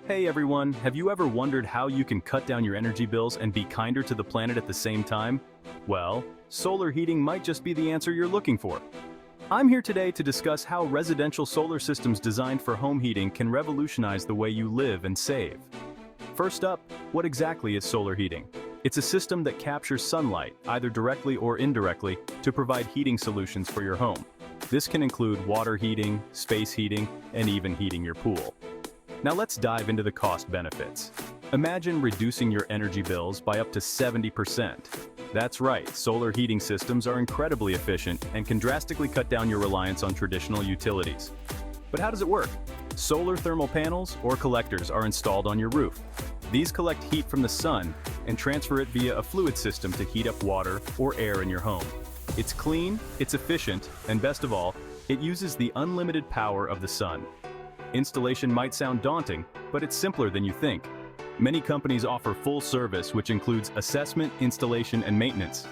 Hey everyone, have you ever wondered how you can cut down your energy bills and be kinder to the planet at the same time? Well, solar heating might just be the answer you're looking for. I'm here today to discuss how residential solar systems designed for home heating can revolutionize the way you live and save. First up, what exactly is solar heating? It's a system that captures sunlight, either directly or indirectly, to provide heating solutions for your home. This can include water heating, space heating, and even heating your pool. Now let's dive into the cost benefits. Imagine reducing your energy bills by up to 70%. That's right, solar heating systems are incredibly efficient and can drastically cut down your reliance on traditional utilities. But how does it work? Solar thermal panels or collectors are installed on your roof. These collect heat from the sun and transfer it via a fluid system to heat up water or air in your home. It's clean, it's efficient, and best of all, it uses the unlimited power of the sun. Installation might sound daunting, but it's simpler than you think. Many companies offer full service, which includes assessment, installation, and maintenance.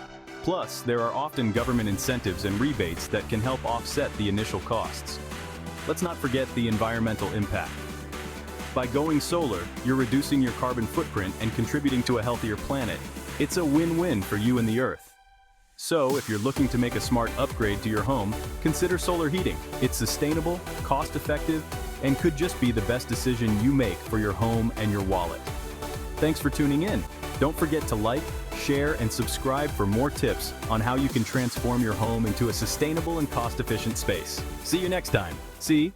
Plus, there are often government incentives and rebates that can help offset the initial costs. Let's not forget the environmental impact. By going solar, you're reducing your carbon footprint and contributing to a healthier planet. It's a win-win for you and the Earth. So, if you're looking to make a smart upgrade to your home, consider solar heating. It's sustainable, cost-effective, and could just be the best decision you make for your home and your wallet. Thanks for tuning in. Don't forget to like, share, and subscribe for more tips on how you can transform your home into a sustainable and cost-efficient space. See you next time. See?